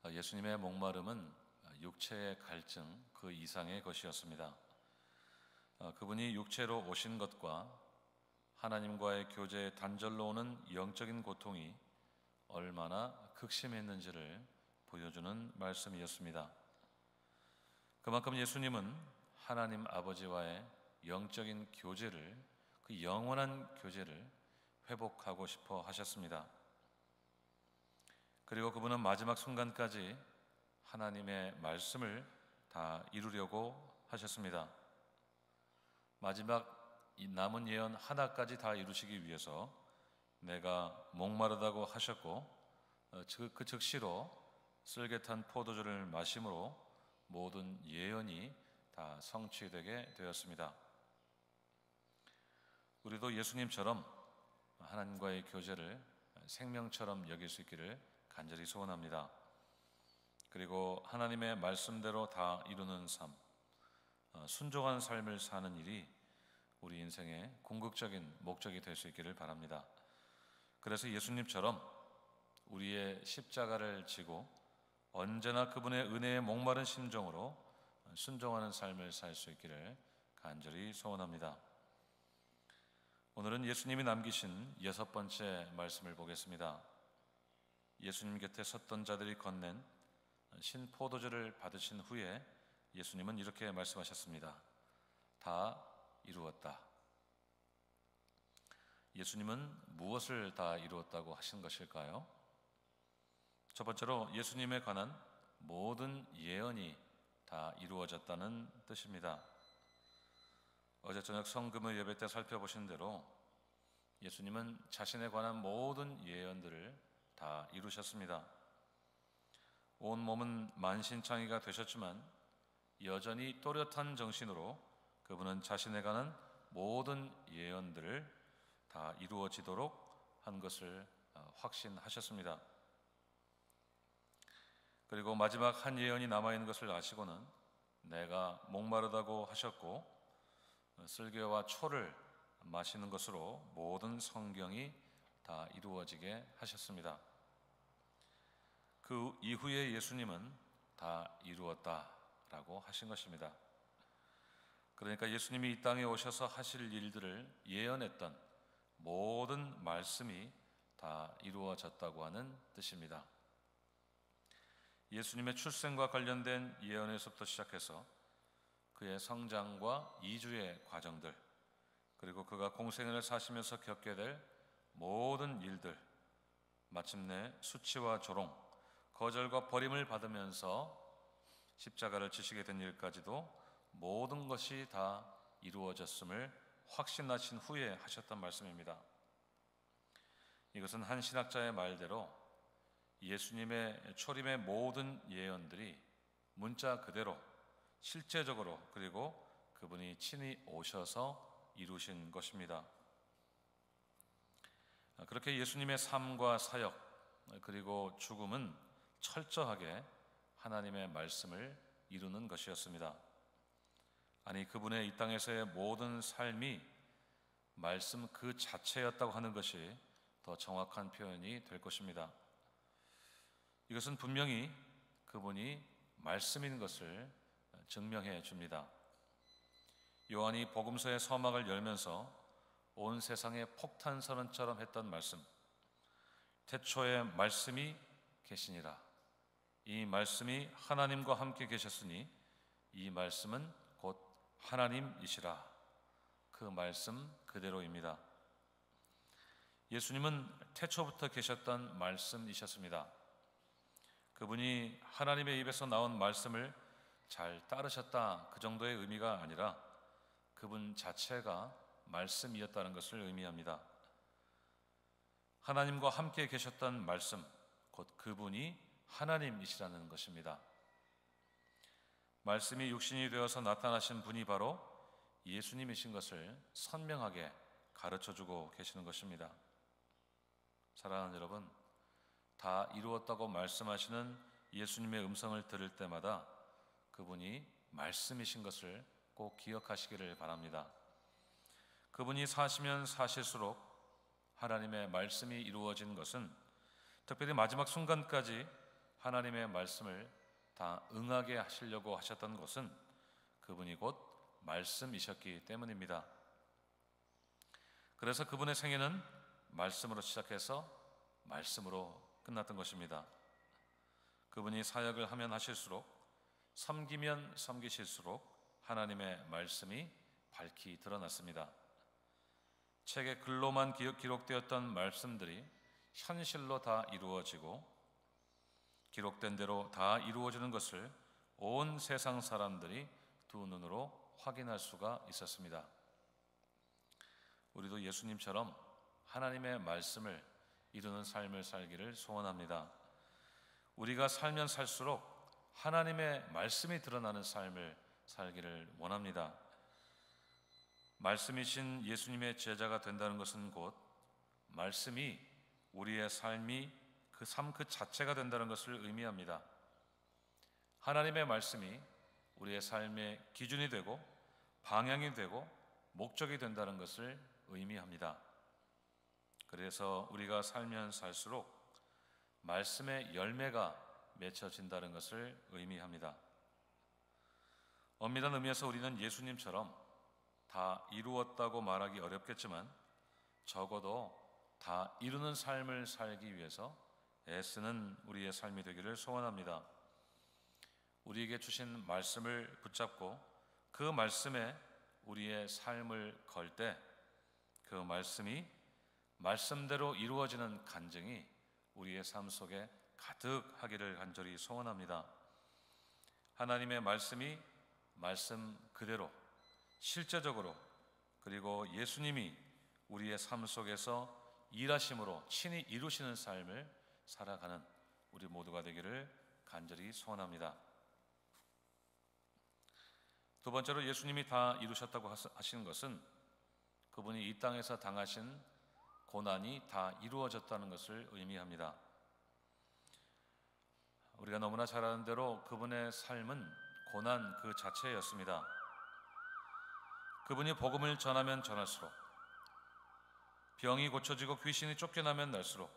예수님의 목마름은 육체의 갈증 그 이상의 것이었습니다. 그분이 육체로 오신 것과 하나님과의 교제의 단절로 오는 영적인 고통이 얼마나 극심했는지를 보여주는 말씀이었습니다. 그만큼 예수님은 하나님 아버지와의 영적인 교제를, 그 영원한 교제를 회복하고 싶어 하셨습니다. 그리고 그분은 마지막 순간까지 하나님의 말씀을 다 이루려고 하셨습니다. 마지막 이 남은 예언 하나까지 다 이루시기 위해서 내가 목마르다고 하셨고 그 즉시로 쓸개탄 포도주를 마심으로 모든 예언이 다 성취되게 되었습니다. 우리도 예수님처럼 하나님과의 교제를 생명처럼 여길 수 있기를 간절히 소원합니다. 그리고 하나님의 말씀대로 다 이루는 삶, 순종한 삶을 사는 일이 우리 인생의 궁극적인 목적이 될 수 있기를 바랍니다. 그래서 예수님처럼 우리의 십자가를 지고 언제나 그분의 은혜에 목마른 심정으로 순종하는 삶을 살 수 있기를 간절히 소원합니다. 오늘은 예수님이 남기신 6번째 말씀을 보겠습니다. 예수님 곁에 섰던 자들이 건넨 신 포도주를 받으신 후에 예수님은 이렇게 말씀하셨습니다. 다 이루었다. 예수님은 무엇을 다 이루었다고 하신 것일까요? 첫 번째로 예수님에 관한 모든 예언이 다 이루어졌다는 뜻입니다. 어제 저녁 성금의 예배 때 살펴보신 대로 예수님은 자신에 관한 모든 예언들을 다 이루셨습니다. 온 몸은 만신창이가 되셨지만 여전히 또렷한 정신으로 그분은 자신에 관한 모든 예언들을 다 이루어지도록 한 것을 확신하셨습니다. 그리고 마지막 한 예언이 남아있는 것을 아시고는 내가 목마르다고 하셨고 쓸개와 초를 마시는 것으로 모든 성경이 다 이루어지게 하셨습니다. 그 이후에 예수님은 다 이루었다라고 하신 것입니다. 그러니까 예수님이 이 땅에 오셔서 하실 일들을 예언했던 모든 말씀이 다 이루어졌다고 하는 뜻입니다. 예수님의 출생과 관련된 예언에서부터 시작해서 그의 성장과 이주의 과정들, 그리고 그가 공생애를 사시면서 겪게 될 모든 일들, 마침내 수치와 조롱, 거절과 버림을 받으면서 십자가를 지시게 된 일까지도 모든 것이 다 이루어졌음을 확신하신 후에 하셨던 말씀입니다. 이것은 한 신학자의 말대로 예수님의 초림의 모든 예언들이 문자 그대로 실제적으로 그리고 그분이 친히 오셔서 이루신 것입니다. 그렇게 예수님의 삶과 사역 그리고 죽음은 철저하게 하나님의 말씀을 이루는 것이었습니다. 아니 그분의 이 땅에서의 모든 삶이 말씀 그 자체였다고 하는 것이 더 정확한 표현이 될 것입니다. 이것은 분명히 그분이 말씀인 것을 증명해 줍니다. 요한이 복음서의 서막을 열면서 온 세상에 폭탄 선언처럼 했던 말씀, 태초에 말씀이 계시니라. 이 말씀이 하나님과 함께 계셨으니 이 말씀은 곧 하나님이시라. 그 말씀 그대로입니다. 예수님은 태초부터 계셨던 말씀이셨습니다. 그분이 하나님의 입에서 나온 말씀을 잘 따르셨다 그 정도의 의미가 아니라 그분 자체가 말씀이었다는 것을 의미합니다. 하나님과 함께 계셨던 말씀, 곧 그분이 하나님이시라는 것입니다. 말씀이 육신이 되어서 나타나신 분이 바로 예수님이신 것을 선명하게 가르쳐주고 계시는 것입니다. 사랑하는 여러분, 다 이루었다고 말씀하시는 예수님의 음성을 들을 때마다 그분이 말씀이신 것을 꼭 기억하시기를 바랍니다. 그분이 사시면 사실수록 하나님의 말씀이 이루어진 것은 특별히 마지막 순간까지 하나님의 말씀을 다 응하게 하시려고 하셨던 것은 그분이 곧 말씀이셨기 때문입니다. 그래서 그분의 생애는 말씀으로 시작해서 말씀으로 끝났던 것입니다. 그분이 사역을 하면 하실수록, 섬기면 섬기실수록 하나님의 말씀이 밝히 드러났습니다. 책의 글로만 기록되었던 말씀들이 현실로 다 이루어지고 기록된 대로 다 이루어지는 것을 온 세상 사람들이 두 눈으로 확인할 수가 있었습니다. 우리도 예수님처럼 하나님의 말씀을 이루는 삶을 살기를 소원합니다. 우리가 살면 살수록 하나님의 말씀이 드러나는 삶을 살기를 원합니다. 말씀이신 예수님의 제자가 된다는 것은 곧 말씀이 우리의 삶이 그 삶 그 자체가 된다는 것을 의미합니다. 하나님의 말씀이 우리의 삶의 기준이 되고 방향이 되고 목적이 된다는 것을 의미합니다. 그래서 우리가 살면 살수록 말씀의 열매가 맺혀진다는 것을 의미합니다. 엄밀한 의미에서 우리는 예수님처럼 다 이루었다고 말하기 어렵겠지만 적어도 다 이루는 삶을 살기 위해서 애쓰는 우리의 삶이 되기를 소원합니다. 우리에게 주신 말씀을 붙잡고 그 말씀에 우리의 삶을 걸 때 그 말씀이 말씀대로 이루어지는 간증이 우리의 삶 속에 가득하기를 간절히 소원합니다. 하나님의 말씀이 말씀 그대로 실제적으로 그리고 예수님이 우리의 삶 속에서 일하심으로 친히 이루시는 삶을 살아가는 우리 모두가 되기를 간절히 소원합니다. 두 번째로 예수님이 다 이루셨다고 하신 것은 그분이 이 땅에서 당하신 고난이 다 이루어졌다는 것을 의미합니다. 우리가 너무나 잘 아는 대로 그분의 삶은 고난 그 자체였습니다. 그분이 복음을 전하면 전할수록, 병이 고쳐지고 귀신이 쫓겨나면 날수록,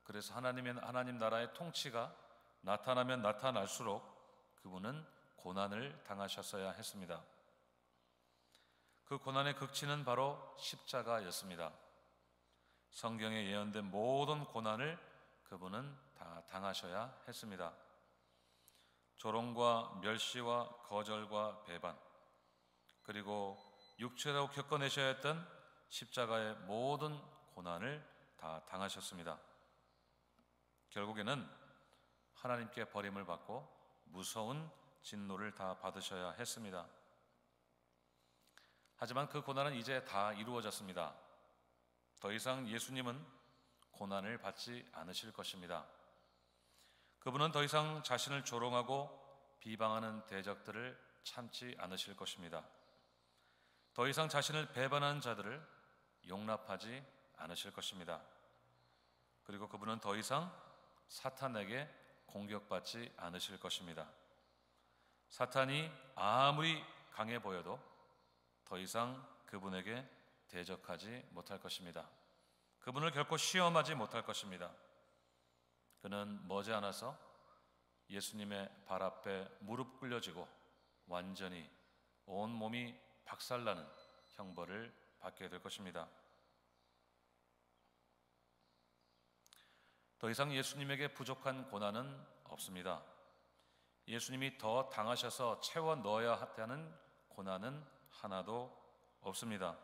그래서 하나님 나라의 통치가 나타나면 나타날수록 그분은 고난을 당하셨어야 했습니다. 그 고난의 극치는 바로 십자가였습니다. 성경에 예언된 모든 고난을 그분은 다 당하셔야 했습니다. 조롱과 멸시와 거절과 배반, 그리고 육체로 겪어내셔야 했던 십자가의 모든 고난을 다 당하셨습니다. 결국에는 하나님께 버림을 받고 무서운 진노를 다 받으셔야 했습니다. 하지만 그 고난은 이제 다 이루어졌습니다. 더 이상 예수님은 고난을 받지 않으실 것입니다. 그분은 더 이상 자신을 조롱하고 비방하는 대적들을 참지 않으실 것입니다. 더 이상 자신을 배반하는 자들을 용납하지 않으실 것입니다. 그리고 그분은 더 이상 사탄에게 공격받지 않으실 것입니다. 사탄이 아무리 강해 보여도 더 이상 그분에게 대적하지 못할 것입니다. 그분을 결코 시험하지 못할 것입니다. 그는 머지않아서 예수님의 발 앞에 무릎 꿇려지고 완전히 온 몸이 박살나는 형벌을 받게 될 것입니다. 더 이상 예수님에게 부족한 고난은 없습니다. 예수님이 더 당하셔서 채워 넣어야 하는 고난은 하나도 없습니다.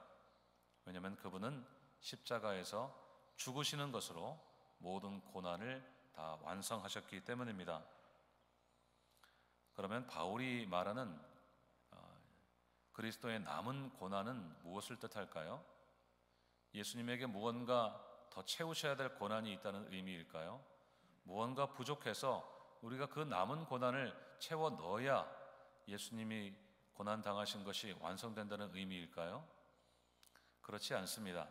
왜냐하면 그분은 십자가에서 죽으시는 것으로 모든 고난을 다 완성하셨기 때문입니다. 그러면 바울이 말하는 그리스도의 남은 고난은 무엇을 뜻할까요? 예수님에게 무언가 더 채우셔야 될 고난이 있다는 의미일까요? 무언가 부족해서 우리가 그 남은 고난을 채워 넣어야 예수님이 고난 당하신 것이 완성된다는 의미일까요? 그렇지 않습니다.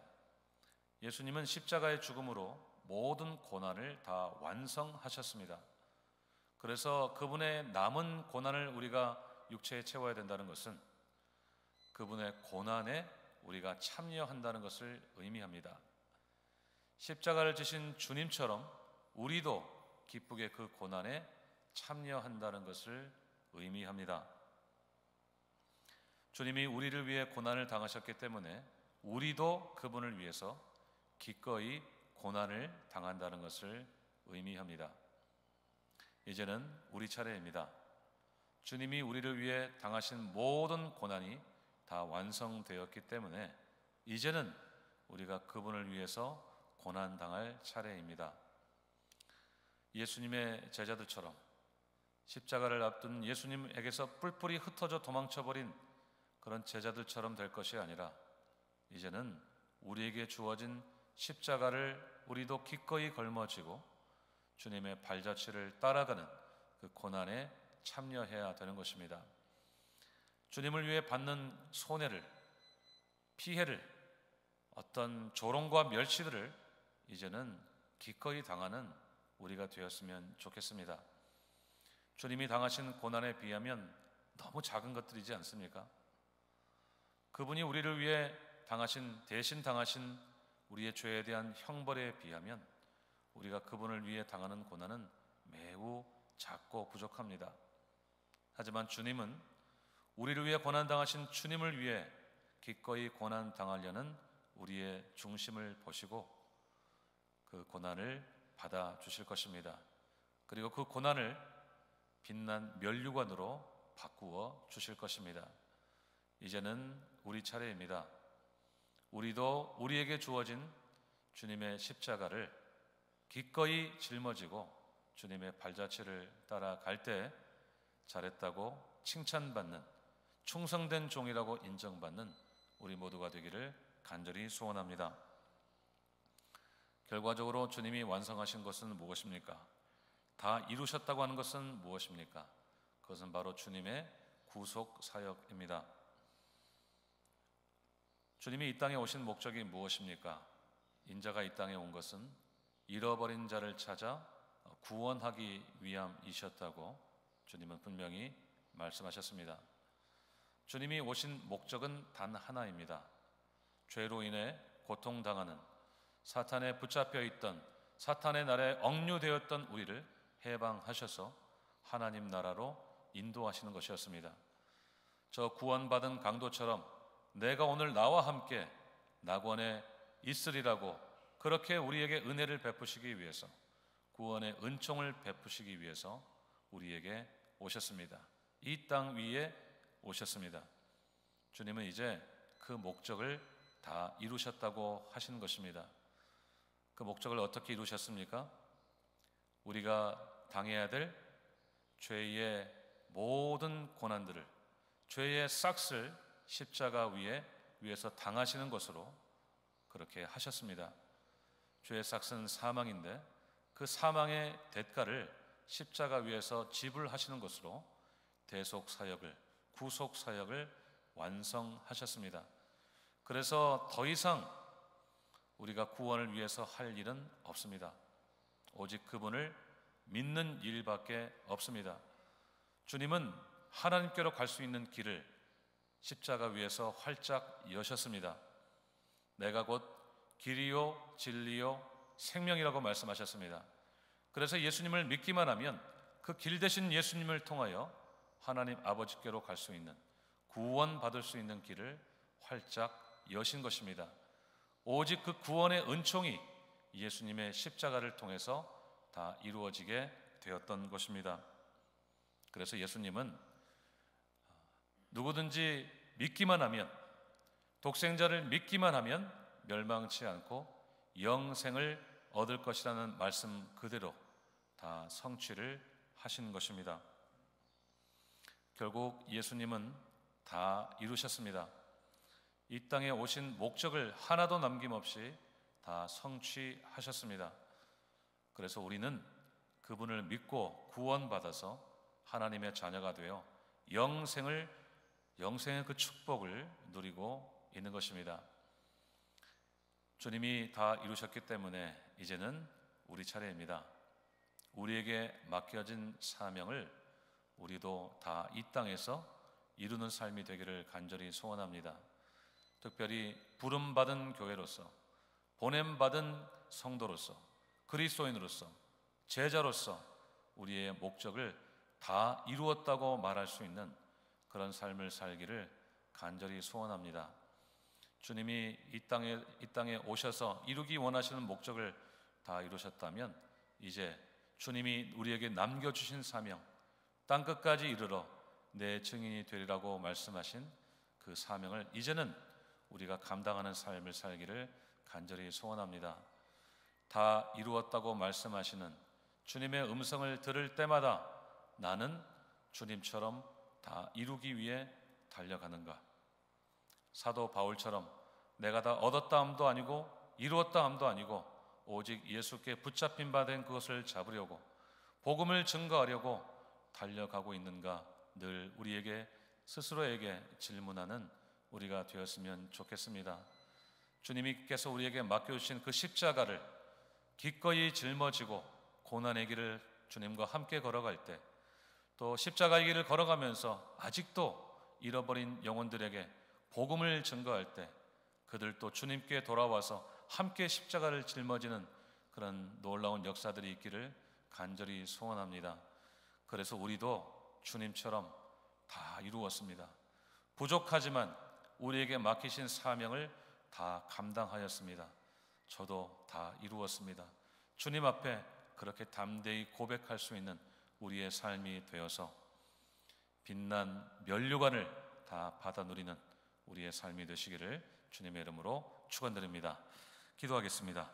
예수님은 십자가의 죽음으로 모든 고난을 다 완성하셨습니다. 그래서 그분의 남은 고난을 우리가 육체에 채워야 된다는 것은 그분의 고난에 우리가 참여한다는 것을 의미합니다. 십자가를 지신 주님처럼 우리도 기쁘게 그 고난에 참여한다는 것을 의미합니다. 주님이 우리를 위해 고난을 당하셨기 때문에 우리도 그분을 위해서 기꺼이 고난을 당한다는 것을 의미합니다. 이제는 우리 차례입니다. 주님이 우리를 위해 당하신 모든 고난이 다 완성되었기 때문에 이제는 우리가 그분을 위해서 고난당할 차례입니다. 예수님의 제자들처럼 십자가를 앞둔 예수님에게서 뿔뿔이 흩어져 도망쳐버린 그런 제자들처럼 될 것이 아니라 이제는 우리에게 주어진 십자가를 우리도 기꺼이 걸머쥐고 주님의 발자취를 따라가는 그 고난에 참여해야 되는 것입니다. 주님을 위해 받는 손해를, 피해를, 어떤 조롱과 멸시들을 이제는 기꺼이 당하는 우리가 되었으면 좋겠습니다. 주님이 당하신 고난에 비하면 너무 작은 것들이지 않습니까? 그분이 우리를 위해 대신 당하신 우리의 죄에 대한 형벌에 비하면 우리가 그분을 위해 당하는 고난은 매우 작고 부족합니다. 하지만 주님은 우리를 위해 고난당하신 주님을 위해 기꺼이 고난당하려는 우리의 중심을 보시고 그 고난을 받아주실 것입니다. 그리고 그 고난을 빛난 면류관으로 바꾸어 주실 것입니다. 이제는 우리 차례입니다. 우리도 우리에게 주어진 주님의 십자가를 기꺼이 짊어지고 주님의 발자취를 따라갈 때 잘했다고 칭찬받는 충성된 종이라고 인정받는 우리 모두가 되기를 간절히 소원합니다. 결과적으로 주님이 완성하신 것은 무엇입니까? 다 이루셨다고 하는 것은 무엇입니까? 그것은 바로 주님의 구속 사역입니다. 주님이 이 땅에 오신 목적이 무엇입니까? 인자가 이 땅에 온 것은 잃어버린 자를 찾아 구원하기 위함이셨다고 주님은 분명히 말씀하셨습니다. 주님이 오신 목적은 단 하나입니다. 죄로 인해 고통당하는 사탄에 붙잡혀 있던 사탄의 날에 억류되었던 우리를 해방하셔서 하나님 나라로 인도하시는 것이었습니다. 저 구원받은 강도처럼 내가 오늘 나와 함께 낙원에 있으리라고 그렇게 우리에게 은혜를 베푸시기 위해서 구원의 은총을 베푸시기 위해서 우리에게 오셨습니다. 이 땅 위에 오셨습니다. 주님은 이제 그 목적을 다 이루셨다고 하신 것입니다. 그 목적을 어떻게 이루셨습니까? 우리가 당해야 될 죄의 모든 고난들을, 죄의 싹을 십자가 위에서 당하시는 것으로 그렇게 하셨습니다. 죄의 삭은 사망인데 그 사망의 대가를 십자가 위에서 지불하시는 것으로 대속 사역을, 구속 사역을 완성하셨습니다. 그래서 더 이상 우리가 구원을 위해서 할 일은 없습니다. 오직 그분을 믿는 일밖에 없습니다. 주님은 하나님께로 갈 수 있는 길을 십자가 위에서 활짝 여셨습니다. 내가 곧 길이요 진리요 생명이라고 말씀하셨습니다. 그래서 예수님을 믿기만 하면 그 길 대신 예수님을 통하여 하나님 아버지께로 갈 수 있는, 구원받을 수 있는 길을 활짝 여신 것입니다. 오직 그 구원의 은총이 예수님의 십자가를 통해서 다 이루어지게 되었던 것입니다. 그래서 예수님은 누구든지 믿기만 하면, 독생자를 믿기만 하면 멸망치 않고 영생을 얻을 것이라는 말씀 그대로 다 성취를 하신 것입니다. 결국 예수님은 다 이루셨습니다. 이 땅에 오신 목적을 하나도 남김없이 다 성취하셨습니다. 그래서 우리는 그분을 믿고 구원받아서 하나님의 자녀가 되어 영생의 그 축복을 누리고 있는 것입니다. 주님이 다 이루셨기 때문에 이제는 우리 차례입니다. 우리에게 맡겨진 사명을 우리도 다 이 땅에서 이루는 삶이 되기를 간절히 소원합니다. 특별히 부름받은 교회로서, 보냄받은 성도로서, 그리스도인으로서, 제자로서 우리의 목적을 다 이루었다고 말할 수 있는 그런 삶을 살기를 간절히 소원합니다. 주님이 이 땅에 오셔서 이루기 원하시는 목적을 다 이루셨다면 이제 주님이 우리에게 남겨주신 사명, 땅끝까지 이르러 내 증인이 되리라고 말씀하신 그 사명을 이제는 우리가 감당하는 삶을 살기를 간절히 소원합니다. 다 이루었다고 말씀하시는 주님의 음성을 들을 때마다 나는 주님처럼 다 이루기 위해 달려가는가? 사도 바울처럼 내가 다 얻었다 함도 아니고 이루었다 함도 아니고 오직 예수께 붙잡힌 바 된 그것을 잡으려고 복음을 증거하려고 달려가고 있는가? 늘 우리에게 스스로에게 질문하는 우리가 되었으면 좋겠습니다. 주님께서 우리에게 맡겨주신 그 십자가를 기꺼이 짊어지고 고난의 길을 주님과 함께 걸어갈 때, 또 십자가의 길을 걸어가면서 아직도 잃어버린 영혼들에게 복음을 증거할 때 그들도 주님께 돌아와서 함께 십자가를 짊어지는 그런 놀라운 역사들이 있기를 간절히 소원합니다. 그래서 우리도 주님처럼 다 이루었습니다. 부족하지만 우리에게 맡기신 사명을 다 감당하였습니다. 저도 다 이루었습니다. 주님 앞에 그렇게 담대히 고백할 수 있는 우리의 삶이 되어서 빛난 면류관을 다 받아 누리는 우리의 삶이 되시기를 주님의 이름으로 축원드립니다. 기도하겠습니다.